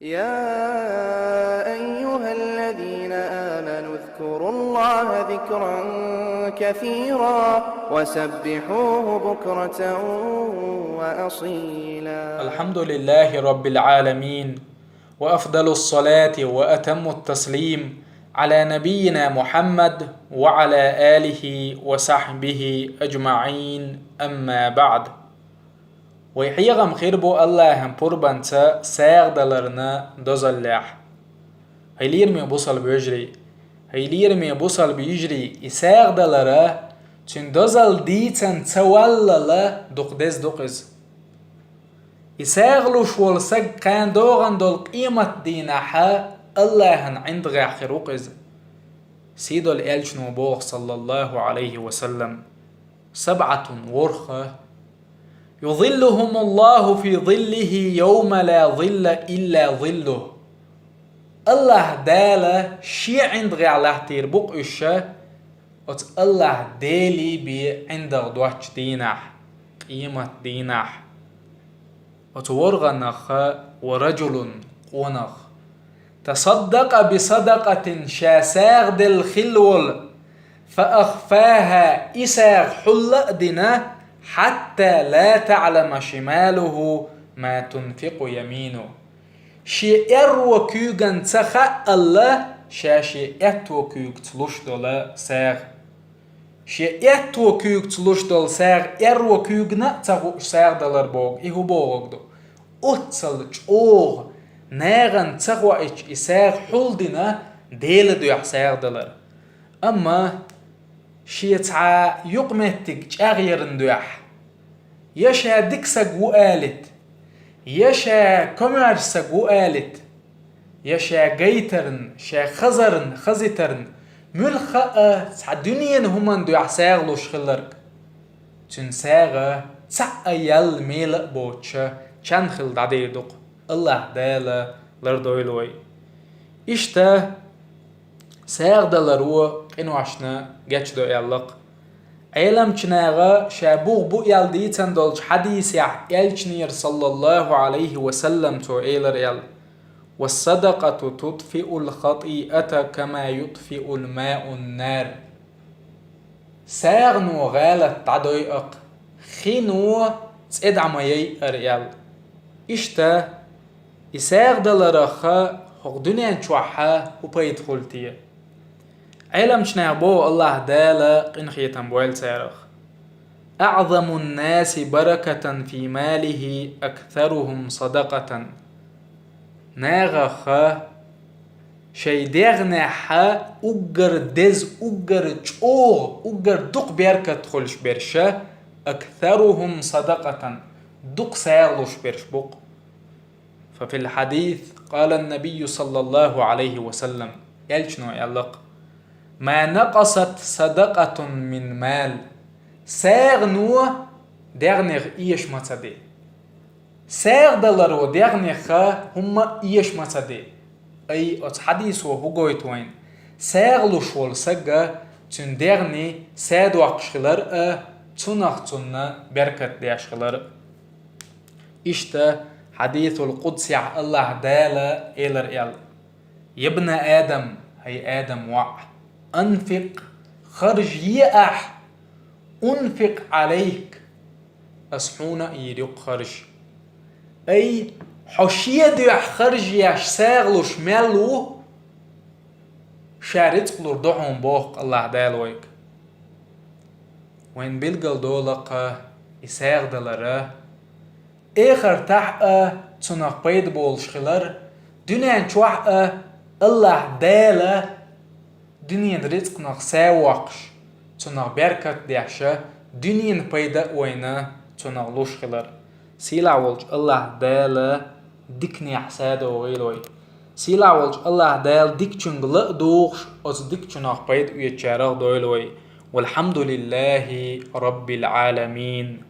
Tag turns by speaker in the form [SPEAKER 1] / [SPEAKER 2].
[SPEAKER 1] يا أيها الذين آمنوا اذكروا الله ذكرا كثيرا وسبحوه بكرة وأصيلا.
[SPEAKER 2] الحمد لله رب العالمين، وأفضل الصلاة وأتم التسليم على نبينا محمد وعلى آله وصحبه أجمعين. أما بعد. ويحيغم خيربو الله هم پربانتا ساغدالرنا دوزاللاح. هيليرمي بوصل بيجري هيليرمي بوصل بيجري إساغدالرا چون دوزال ديتن توالالا دقدز دقز. إساغلوش والسق كان دوغن دول قيمة ديناحا اللهن عند غاخر وقز. سيدو الالجنو بوغ صلى الله عليه وسلم 7 ورخة يظلهم الله في ظله يوم لا ظل إلا ظله. الله دالا شي عند غاله تيربوق إشا وت الله دالي بي عند غدوش ديناح قيمة ديناح وتورغنخ ورجل قونخ تصدق بصدقة شاساغ دل خلول فأخفاها إساغ حل دنا حتى لا تعلم شماله ما تنفق يمينه. شيئر وكيغن تخا الله شاشيئت وكيغ تلوش دولا ساغ شيئت وكيغ تلوش دول ساغ وكيغنا تغو ساغ دلر بوغ إهو بوغ دو أتصلج أوغ ناغن تغو إيش إساغ حل دنا ديل دو يحساغ دلر. أما شيتعا يقمتك أغيرن دوح يشا دكسك وقالت يشا كوميرسك وقالت يشا جيترن شا خزرن خزترن ملخا تع دنيا همان دوح ساغلوش خلرك تنساغا تع يل ميل بوتشا چند خل دعدي دوق الله دالا لردويلوي إشتا ساغ دلرو إنو عشنا جاتش دو يالق عالم چناغا شابوغ بو يالديتن دولج حديث يالچنير صلى الله عليه وسلم تو إيلر يال والصدقة تطفئ الخطيئة كما يطفئ الماء النار. ساغ نو غالت تعدويق خينو تسعد عميي أريال إشتا إساغ دلرخا حق دنيا چوحا وبايد خلتية علم شنعبو الله دالا قنخيتن بويل سيرخ أعظم الناس بركة في ماله أكثرهم صدقة. ناغخا شيدغنحا أجر دز أجر چوغ أجر دق بيركة تخلش برشا أكثرهم صدقة دق سيغلوش برش بق. ففي الحديث قال النبي صلى الله عليه وسلم يلشنو يلق ما نقصت صدقة من مال ساغنو دغنغ إيش متصدي ساغ دلرو دغنغ هم إيش متصدي أي حديث وهوغويت وين ساغلو شول سجا تن دغني ساد وقشلر تنخ تن بركت ديشلر. إشتا حديث القدس يع الله دالا إلر إل يا ابن آدم هي آدم وع أنفق خرج يأح أنفق عليك أصحونا يريق خرج أي حشية دي خرج ياش ساغلوش مالو شارت قلور دعهم بوق الله دالويك وين بلقل دولق إساغ دلره إخر تحقا تنق بيد بولشخلر دنيا چوحقا الله دالا دنيا رزق نق ساوقش تنق بركت ديحشا دنيا بيدا وينا تنق لوشخلر سيلا ولج الله دالا ديكني حساد وغيلوي سيلا ولج الله دال ديك چنغل دوغش از ديك چنق بيد ويتشارغ دويلوي والحمد لله رب العالمين.